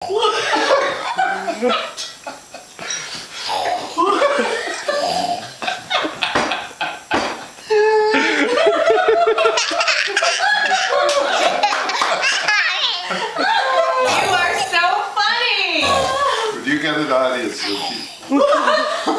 You are so funny! You got an audience, Lukie.